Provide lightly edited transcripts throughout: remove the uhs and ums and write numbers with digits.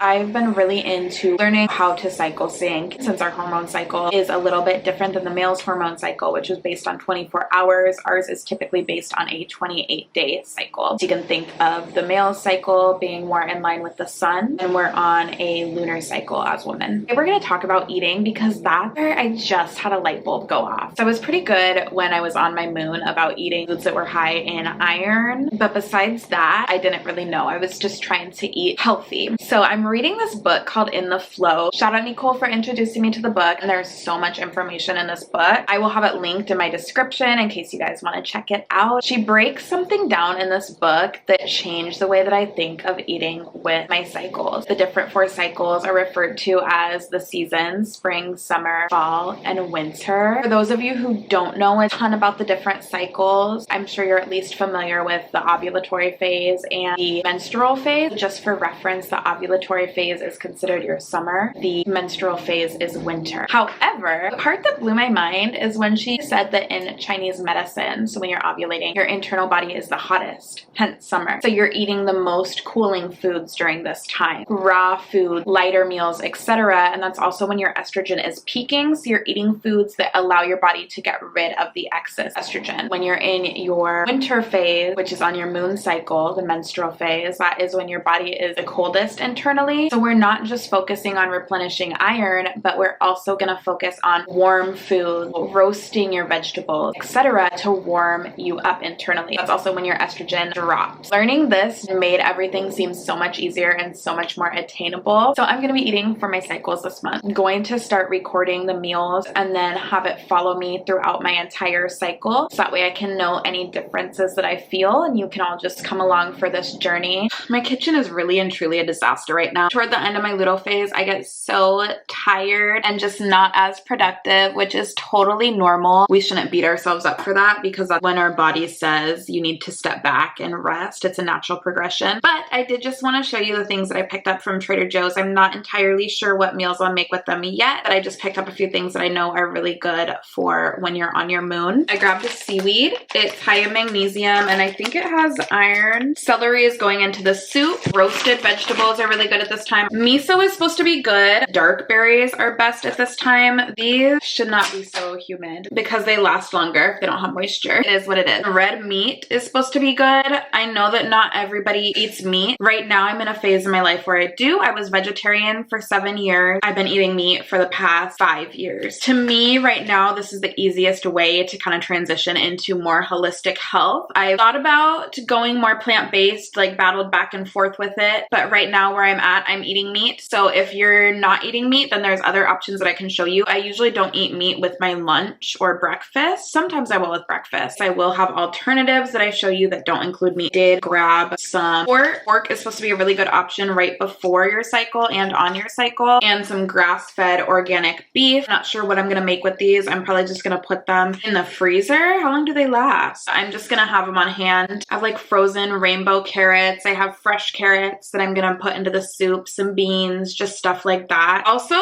I've been really into learning how to cycle sync since our hormone cycle is a little bit different than the male's hormone cycle, which is based on 24 hours. Ours is typically based on a 28-day cycle. So you can think of the male cycle being more in line with the sun, and we're on a lunar cycle as women. Today we're going to talk about eating because that's where I just had a light bulb go off. So I was pretty good when I was on my moon about eating foods that were high in iron, but besides that, I didn't really know. I was just trying to eat healthy. So I'm reading this book called In the Flow. Shout out Nicole for introducing me to the book, and there's so much information in this book. I will have it linked in my description in case you guys want to check it out. She breaks something down in this book that changed the way that I think of eating with my cycles. The different 4 cycles are referred to as the seasons: spring, summer, fall, and winter. For those of you who don't know a ton about the different cycles, I'm sure you're at least familiar with the ovulatory phase and the menstrual phase. Just for reference, the ovulatory phase is considered your summer. The menstrual phase is winter. However, the part that blew my mind is when she said that in Chinese medicine, so when you're ovulating, your internal body is the hottest, hence summer. So you're eating the most cooling foods during this time. Raw food, lighter meals, etc. And that's also when your estrogen is peaking. So you're eating foods that allow your body to get rid of the excess estrogen. When you're in your winter phase, which is on your moon cycle, the menstrual phase, that is when your body is the coldest internally. So we're not just focusing on replenishing iron, but we're also going to focus on warm food, roasting your vegetables, etc. to warm you up internally. That's also when your estrogen drops. Learning this made everything seem so much easier and so much more attainable. So I'm going to be eating for my cycles this month. I'm going to start recording the meals and then have it follow me throughout my entire cycle. So that way I can know any differences that I feel and you can all just come along for this journey. My kitchen is really and truly a disaster right now. Toward the end of my luteal phase, I get so tired and just not as productive, which is totally normal. We shouldn't beat ourselves up for that because that's when our body says you need to step back and rest. It's a natural progression. But I did just want to show you the things that I picked up from Trader Joe's. I'm not entirely sure what meals I'll make with them yet, but I just picked up a few things that I know are really good for when you're on your moon. I grabbed a seaweed. It's high in magnesium and I think it has iron. Celery is going into the soup. Roasted vegetables are really good at this time. Miso is supposed to be good. Dark berries are best at this time. These should not be so humid because they last longer if they don't have moisture. It is what it is. Red meat is supposed to be good. I know that not everybody eats meat. Right now I'm in a phase in my life where I do. I was vegetarian for 7 years. I've been eating meat for the past 5 years. To me right now, this is the easiest way to kind of transition into more holistic health. I thought about going more plant-based, like battled back and forth with it. But right now where I'm at, I'm eating meat. So if you're not eating meat, then there's other options that I can show you. I usually don't eat meat with my lunch or breakfast. Sometimes I will with breakfast. I will have alternatives that I show you that don't include meat. Did grab some pork. Pork is supposed to be a really good option right before your cycle and on your cycle. And some grass-fed organic beef. Not sure what I'm going to make with these. I'm probably just going to put them in the freezer. How long do they last? I'm just going to have them on hand. I have like frozen rainbow carrots. I have fresh carrots that I'm going to put into the soup, some beans, just stuff like that. Also,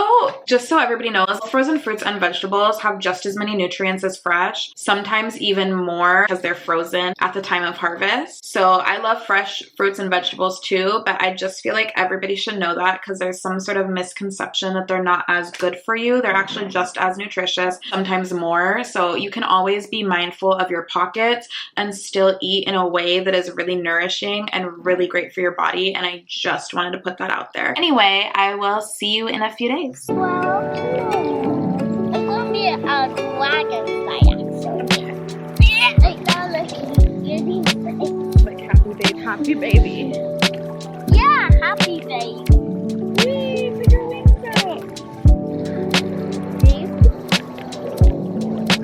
just so everybody knows, frozen fruits and vegetables have just as many nutrients as fresh, sometimes even more because they're frozen at the time of harvest. So I love fresh fruits and vegetables too, but I just feel like everybody should know that because there's some sort of misconception that they're not as good for you. They're actually just as nutritious, sometimes more. So you can always be mindful of your pockets and still eat in a way that is really nourishing and really great for your body. And I just wanted to put that out there. Anyway, I will see you in a few days. Well, it's gonna be a dragonfly actually. Like happy baby. Yeah, happy baby. Whee, put your wings out.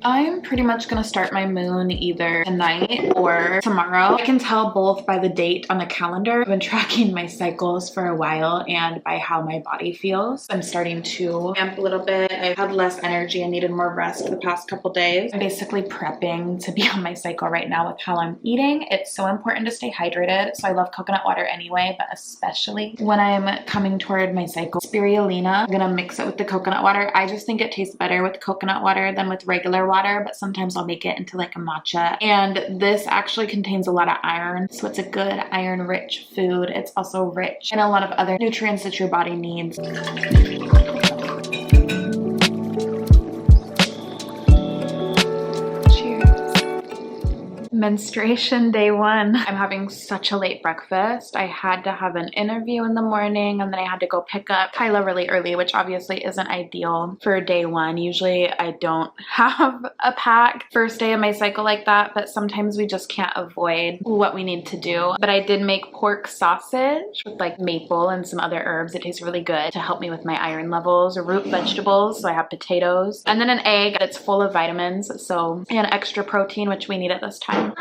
I'm pretty much gonna start my moon either tonight or tomorrow. I can tell both by the date on the calendar. I've been tracking my cycles for a while and by how my body feels. I'm starting to amp a little bit. I've had less energy and needed more rest the past couple days. I'm basically prepping to be on my cycle right now with how I'm eating. It's so important to stay hydrated. So I love coconut water anyway, but especially when I'm coming toward my cycle. Spirulina, I'm gonna mix it with the coconut water. I just think it tastes better with coconut water than with regular water, but Sometimes I'll make it into like a matcha. And this actually contains a lot of iron, so it's a good iron-rich food. It's also rich in a lot of other nutrients that your body needs. Menstruation day 1. I'm having such a late breakfast. I had to have an interview in the morning, and then I had to go pick up Kyla really early, which obviously isn't ideal for day 1. Usually I don't have a pack first day of my cycle like that, but sometimes we just can't avoid what we need to do. But I did make pork sausage with like maple and some other herbs. It tastes really good to help me with my iron levels. Root vegetables, so I have potatoes, and then an egg that's full of vitamins, so and extra protein, which we need at this time.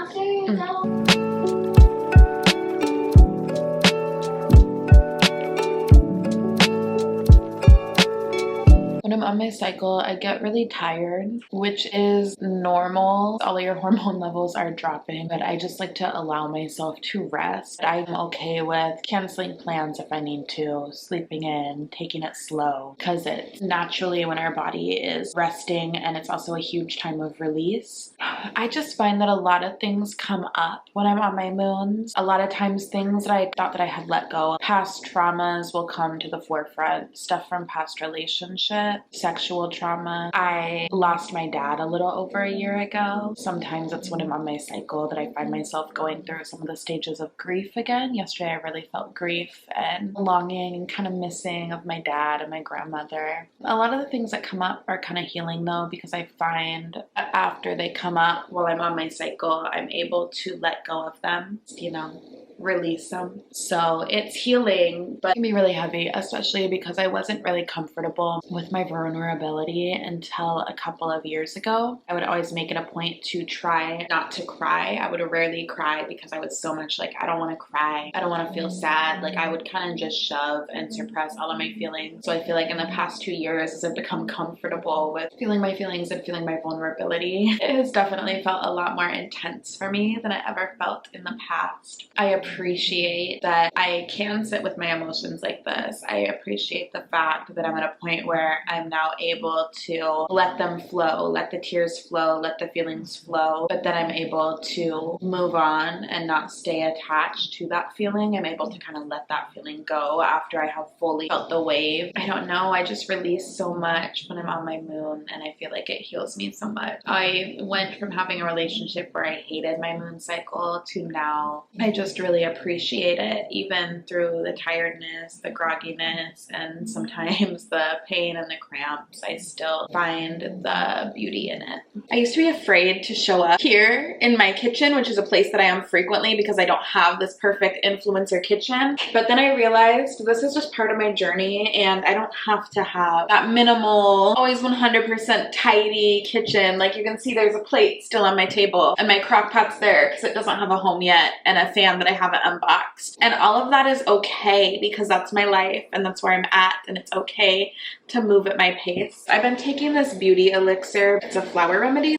When I'm on my cycle, I get really tired, which is normal. All of your hormone levels are dropping, but I just like to allow myself to rest. I'm okay with canceling plans if I need to, sleeping in, taking it slow, because it's naturally when our body is resting, and it's also a huge time of release. I just find that a lot of things come up when I'm on my moons. A lot of times things that I thought that I had let go of, past traumas will come to the forefront, stuff from past relationships, sexual trauma. I lost my dad a little over a year ago. Sometimes it's when I'm on my cycle that I find myself going through some of the stages of grief again. Yesterday I really felt grief and longing and kind of missing of my dad and my grandmother. A lot of the things that come up are kind of healing though, because I find after they come up while I'm on my cycle, I'm able to let go of them, you know, release them. So it's healing, but it can be really heavy, especially because I wasn't really comfortable with my vulnerability until a couple of years ago. I would always make it a point to try not to cry. I would rarely cry because I was so much like, I don't want to cry. I don't want to feel sad. Like I would kind of just shove and suppress all of my feelings. So I feel like in the past 2 years, as I've become comfortable with feeling my feelings and feeling my vulnerability, it has definitely felt a lot more intense for me than I ever felt in the past. I appreciate that I can sit with my emotions like this. I appreciate the fact that I'm at a point where I'm now able to let them flow, let the tears flow, let the feelings flow, but then I'm able to move on and not stay attached to that feeling. I'm able to kind of let that feeling go after I have fully felt the wave. I don't know, I just release so much when I'm on my moon, and I feel like it heals me so much. I went from having a relationship where I hated my moon cycle to now I just really appreciate it, even through the tiredness, the grogginess, and sometimes the pain and the cramps. I still find the beauty in it. I used to be afraid to show up here in my kitchen, which is a place that I am frequently because I don't have this perfect influencer kitchen. But then I realized this is just part of my journey, and I don't have to have that minimal, always 100% tidy kitchen. Like you can see there's a plate still on my table, and my crock pot's there because it doesn't have a home yet, and a fan that I haven't unboxed. And all of that is okay because that's my life and that's where I'm at, and it's okay to move at my pace. I've been taking this beauty elixir. It's a flower remedy.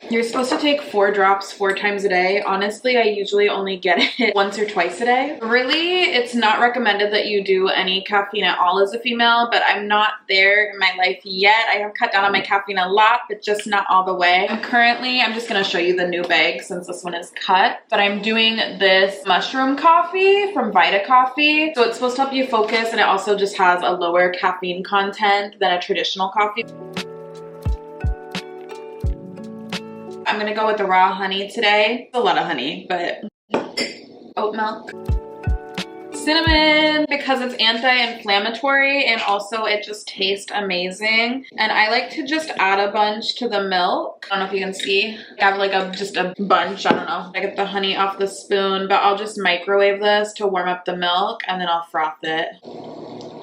You're supposed to take 4 drops 4 times a day. Honestly, I usually only get it once or twice a day. Really, it's not recommended that you do any caffeine at all as a female, but I'm not there in my life yet. I have cut down on my caffeine a lot, but just not all the way. I'm just gonna show you the new bag since this one is cut, but I'm doing this mushroom coffee from Vita Coffee. So it's supposed to help you focus, and it also just has a lower caffeine content than a traditional coffee. I'm gonna go with the raw honey today. It's a lot of honey, but oat milk. Cinnamon, because it's anti-inflammatory, and also it just tastes amazing. And I like to just add a bunch to the milk. I don't know if you can see. I have like just a bunch, I don't know. I get the honey off the spoon, but I'll just microwave this to warm up the milk, and then I'll froth it.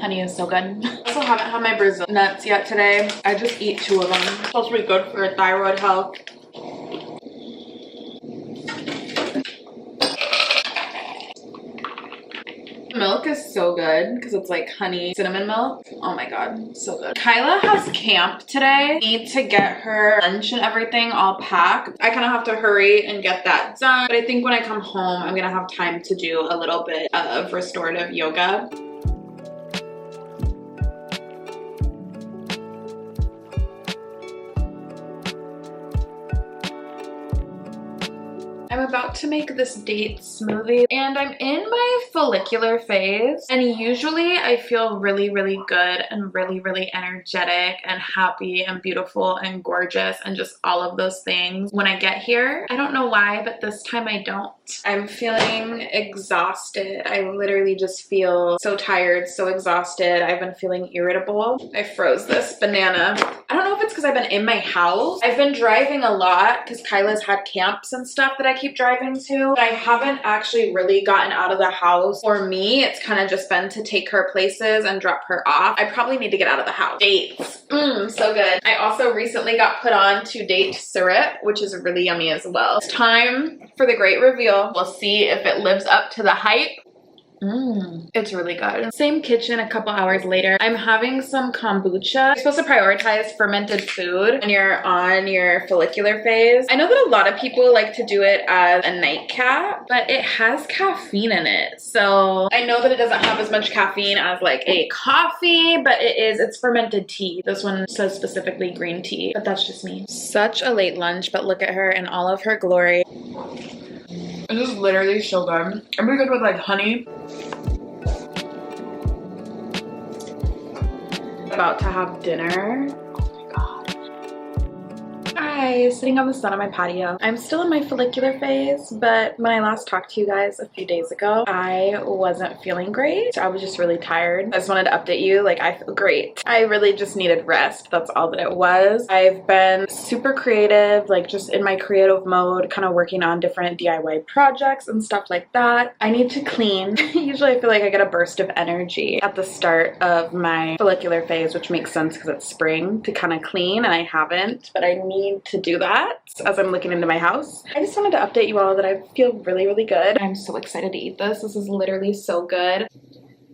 Honey is so good. I also haven't had my Brazil nuts yet today. I just eat 2 of them. It's supposed to be good for thyroid health. Milk is so good because it's like honey cinnamon milk. Oh my god, so good. Kyla has camp today. Need to get her lunch and everything all packed. I kind of have to hurry and get that done, but I think when I come home I'm gonna have time to do a little bit of restorative yoga. I'm about to make this date smoothie and I'm in my follicular phase, and usually I feel really, really good and really, really energetic and happy and beautiful and gorgeous and just all of those things when I get here. I don't know why, but this time I don't. I'm feeling exhausted. I literally just feel so tired, so exhausted. I've been feeling irritable. I froze this banana. I don't know if it's because I've been in my house. I've been driving a lot because Kyla's had camps and stuff that I keep driving to. But I haven't actually really gotten out of the house. For me, it's kind of just been to take her places and drop her off. I probably need to get out of the house. Dates. So good. I also recently got put on to date syrup, which is really yummy as well. It's time for the great reveal. We'll see if it lives up to the hype. It's really good. Same kitchen a couple hours later. I'm having some kombucha. You're supposed to prioritize fermented food when you're on your follicular phase. I know that a lot of people like to do it as a nightcap, but it has caffeine in it. So I know that it doesn't have as much caffeine as like a coffee, but it's fermented tea. This one says specifically green tea, but that's just me. Such a late lunch, but look at her in all of her glory. This is literally so good. I'm really good with like honey. About to have dinner. Oh my god. Hi, sitting on the sun on my patio. I'm still in my follicular phase, but when I last talked to you guys a few days ago, I wasn't feeling great. So I was just really tired. I just wanted to update you, like I feel great. I really just needed rest. That's all that it was. I've been super creative, like just in my creative mode, kind of working on different DIY projects and stuff like that. I need to clean. Usually I feel like I get a burst of energy at the start of my follicular phase, which makes sense because it's spring to kind of clean, and I haven't, but I need to do that as I'm looking into my house. I just wanted to update you all that I feel really, really good. I'm so excited to eat this. This is literally so good.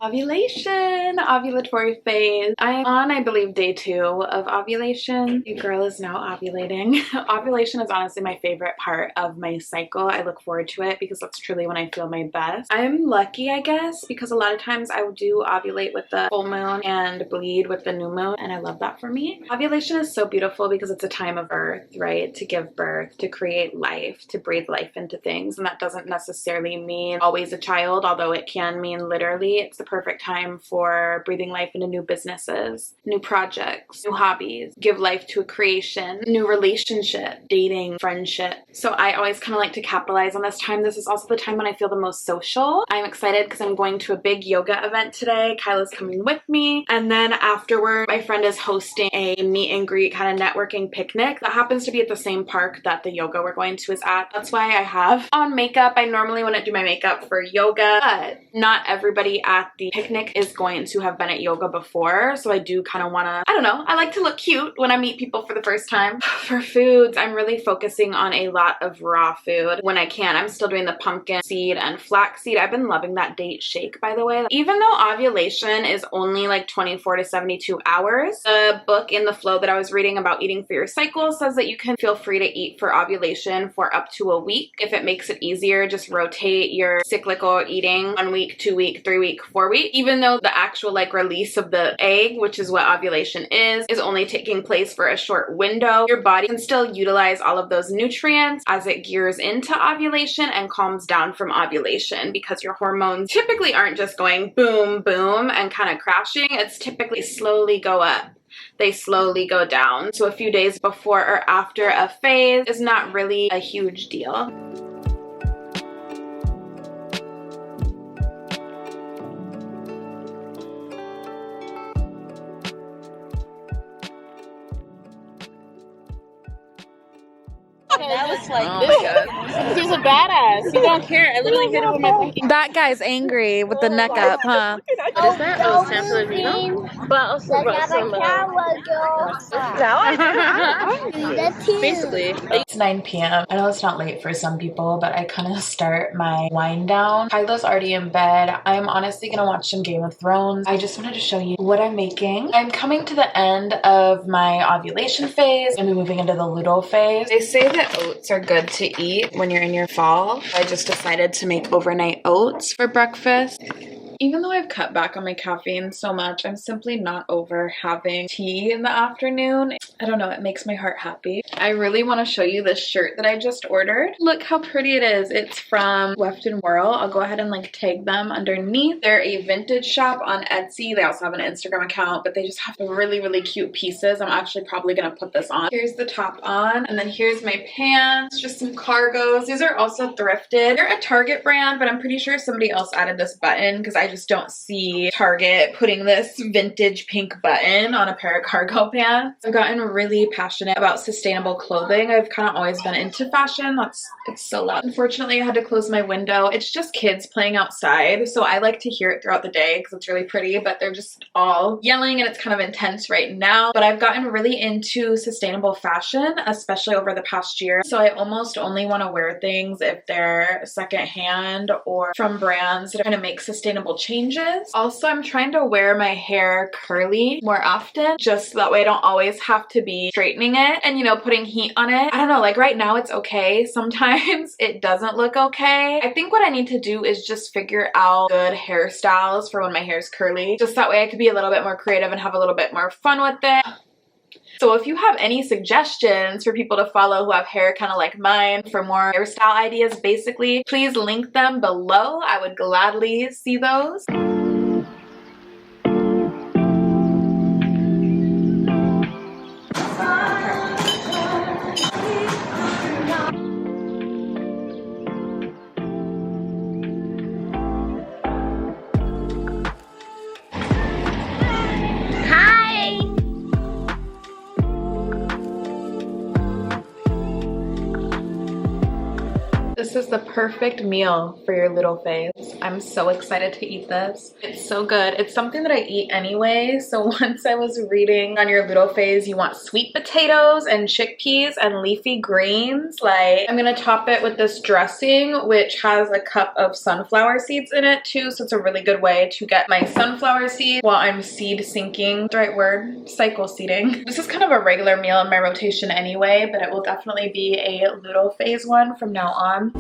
Ovulation, ovulatory phase. I'm on, I believe, day 2 of ovulation. Your girl is now ovulating. Ovulation is honestly my favorite part of my cycle. I look forward to it because that's truly when I feel my best. I'm lucky, I guess, because a lot of times I do ovulate with the full moon and bleed with the new moon, and I love that for me. Ovulation is so beautiful because it's a time of birth, right? To give birth, to create life, to breathe life into things, and that doesn't necessarily mean always a child, although it can mean literally. It's the perfect time for breathing life into new businesses, new projects, new hobbies, give life to a creation, new relationship, dating, friendship. So I always kind of like to capitalize on this time. This is also the time when I feel the most social. I'm excited because I'm going to a big yoga event today. Kyla's coming with me. And then afterward, my friend is hosting a meet and greet kind of networking picnic that happens to be at the same park that the yoga we're going to is at. That's why I have on makeup. I normally wouldn't do my makeup for yoga, but not everybody at the picnic is going to have been at yoga before, so I do kind of want to, I don't know, I like to look cute when I meet people for the first time. For foods, I'm really focusing on a lot of raw food when I can. I'm still doing the pumpkin seed and flax seed. I've been loving that date shake, by the way. Even though ovulation is only like 24 to 72 hours, the book In the Flow that I was reading about eating for your cycle says that you can feel free to eat for ovulation for up to a week. If it makes it easier, just rotate your cyclical eating 1 week, 2 week, 3 week, 4 week. Even though the actual like release of the egg, which is what ovulation is only taking place for a short window, your body can still utilize all of those nutrients as it gears into ovulation and calms down from ovulation, because your hormones typically aren't just going boom, boom and kind of crashing. It's typically slowly go up. They slowly go down. So a few days before or after a phase is not really a huge deal. That was like this. He's a badass. He don't care. I literally hit him with my pinky. That guy's angry with the neck up, huh? What is that? Oh, San Pellegrino? But also basically. It's 9 p.m. I know it's not late for some people, but I kind of start my wind down. Kyla's already in bed. I'm honestly gonna watch some Game of Thrones. I just wanted to show you what I'm making. I'm coming to the end of my ovulation phase. I'm moving into the luteal phase. They say that oats are good to eat when you're in your fall. I just decided to make overnight oats for breakfast. Even though I've cut back on my caffeine so much, I'm simply not over having tea in the afternoon. I don't know, it makes my heart happy. I really want to show you this shirt that I just ordered. Look how pretty it is. It's from Weft and Whirl. I'll go ahead and like tag them underneath. They're a vintage shop on Etsy. They also have an Instagram account, but they just have really, really cute pieces. I'm actually probably gonna put this on. Here's the top on, and then here's my pants, just some cargos. These are also thrifted. They're a Target brand, but I'm pretty sure somebody else added this button because I just don't see Target putting this vintage pink button on a pair of cargo pants. I've gotten really passionate about sustainable clothing. I've kind of always been into fashion. It's so loud. Unfortunately, I had to close my window. It's just kids playing outside, so I like to hear it throughout the day because it's really pretty, but they're just all yelling and it's kind of intense right now. But I've gotten really into sustainable fashion, especially over the past year. So I almost only want to wear things if they're secondhand or from brands that are going to make sustainable changes. Also, I'm trying to wear my hair curly more often, just so that way I don't always have to be straightening it and, you know, putting heat on it. I don't know, like right now it's okay. Sometimes it doesn't look okay. I think what I need to do is just figure out good hairstyles for when my hair is curly, just that way I could be a little bit more creative and have a little bit more fun with it. So if you have any suggestions for people to follow who have hair kind of like mine for more hairstyle ideas, basically, please link them below. I would gladly see those. Hi. This is the perfect meal for your little face. I'm so excited to eat this. It's so good. It's something that I eat anyway. So once I was reading on your little phase, you want sweet potatoes and chickpeas and leafy greens. Like, I'm gonna top it with this dressing, which has a cup of sunflower seeds in it too. So it's a really good way to get my sunflower seeds while I'm seed syncing. The right word? Cycle seeding. This is kind of a regular meal in my rotation anyway, but it will definitely be a little phase one from now on.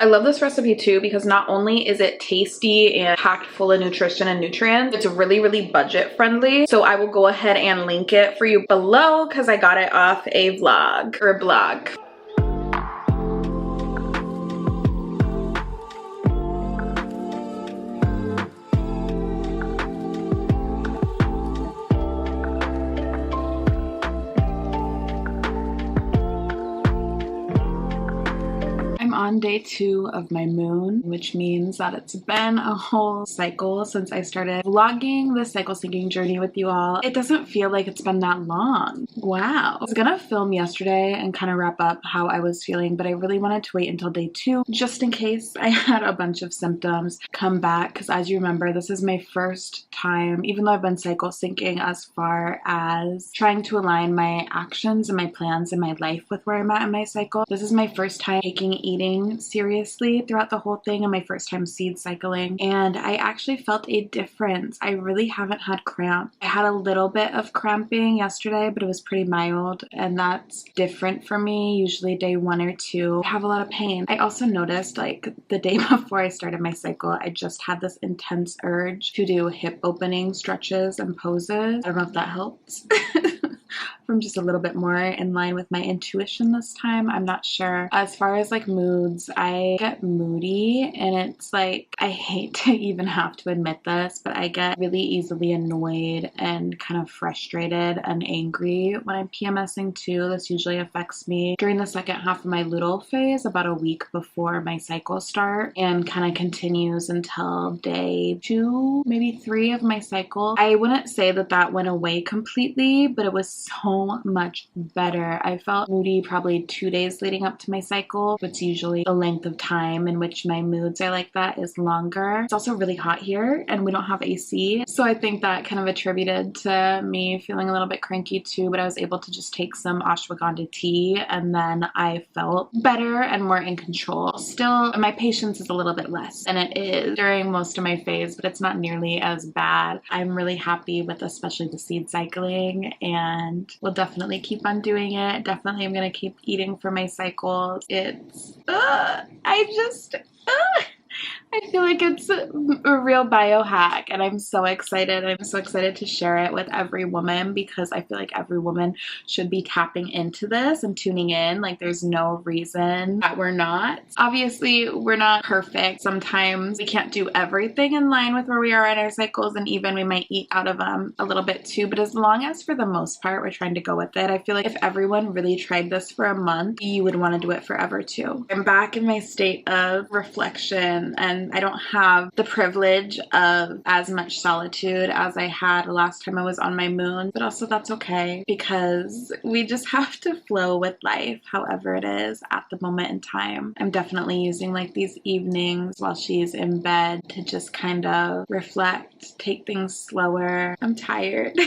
I love this recipe too because not only is it tasty and packed full of nutrition and nutrients, it's really, really budget friendly. So I will go ahead and link it for you below because I got it off a vlog or a blog. On day 2 of my moon, which means that it's been a whole cycle since I started vlogging the cycle syncing journey with you all. It doesn't feel like it's been that long. Wow. I was gonna film yesterday and kind of wrap up how I was feeling, but I really wanted to wait until day 2 just in case I had a bunch of symptoms come back, because as you remember, this is my first time, even though I've been cycle syncing as far as trying to align my actions and my plans in my life with where I'm at in my cycle. This is my first time taking eating seriously throughout the whole thing and my first time seed cycling, and I actually felt a difference. I really haven't had cramp. I had a little bit of cramping yesterday, but it was pretty mild, and that's different for me. Usually day 1 or 2 I have a lot of pain. I also noticed like the day before I started my cycle, I just had this intense urge to do hip opening stretches and poses. I don't know if that helps. From just a little bit more in line with my intuition this time. I'm not sure. As far as like moods, I get moody, and it's like, I hate to even have to admit this, but I get really easily annoyed and kind of frustrated and angry when I'm PMSing too. This usually affects me during the second half of my luteal phase, about a week before my cycle start, and kind of continues until day 2, maybe 3 of my cycle. I wouldn't say that that went away completely, but it was so much better. I felt moody probably 2 days leading up to my cycle, which usually the length of time in which my moods are like that is longer. It's also really hot here and we don't have AC, so I think that kind of attributed to me feeling a little bit cranky too, but I was able to just take some ashwagandha tea and then I felt better and more in control. Still, my patience is a little bit less than it is during most of my phase, but it's not nearly as bad. I'm really happy with especially the seed cycling, and we'll definitely keep on doing it. Definitely I'm gonna keep eating for my cycles. It's I feel like it's a real biohack, and I'm so excited. I'm so excited to share it with every woman because I feel like every woman should be tapping into this and tuning in. Like, there's no reason that we're not. Obviously, we're not perfect. Sometimes we can't do everything in line with where we are in our cycles, and even we might eat out of them a little bit too. But as long as, for the most part, we're trying to go with it, I feel like if everyone really tried this for a month, you would want to do it forever too. I'm back in my state of reflection, and I don't have the privilege of as much solitude as I had last time I was on my moon, but also that's okay because we just have to flow with life however it is at the moment in time. I'm definitely using like these evenings while she's in bed to just kind of reflect, take things slower. I'm tired.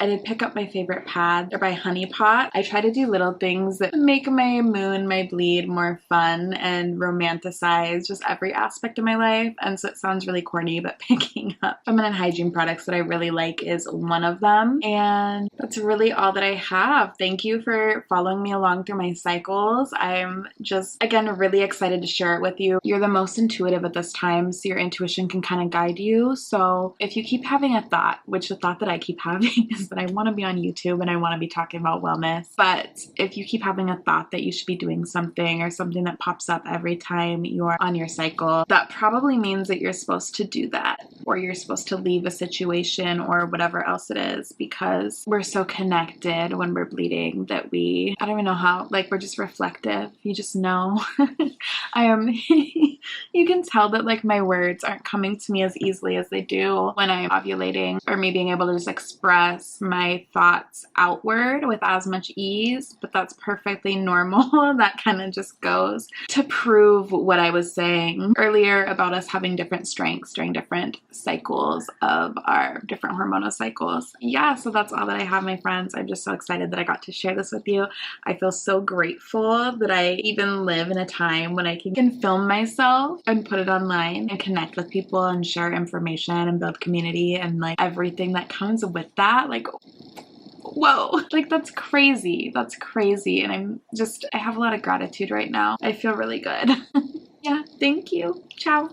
I did pick up my favorite pads. They're by Honey Pot. I try to do little things that make my moon, my bleed more fun and romanticize just every aspect of my life. And so it sounds really corny, but picking up feminine hygiene products that I really like is one of them. And that's really all that I have. Thank you for following me along through my cycles. I'm just, again, really excited to share it with you. You're the most intuitive at this time, so your intuition can kind of guide you. So if you keep having a thought, which the thought that I keep having is that I want to be on YouTube and I want to be talking about wellness. But if you keep having a thought that you should be doing something or something that pops up every time you're on your cycle, that probably means that you're supposed to do that, or you're supposed to leave a situation or whatever else it is, because we're so connected when we're bleeding that I don't even know how, like, we're just reflective. You just know. I am, you can tell that like my words aren't coming to me as easily as they do when I'm ovulating, or me being able to just express my thoughts outward with as much ease, but that's perfectly normal. That kind of just goes to prove what I was saying earlier about us having different strengths during different cycles of our different hormonal cycles. Yeah, so that's all that I have, my friends. I'm just so excited that I got to share this with you. I feel so grateful that I even live in a time when I can film myself and put it online and connect with people and share information and build community and like everything that comes with that. Like, whoa, like that's crazy. That's crazy. And I have a lot of gratitude right now. I feel really good. Yeah, thank you. Ciao.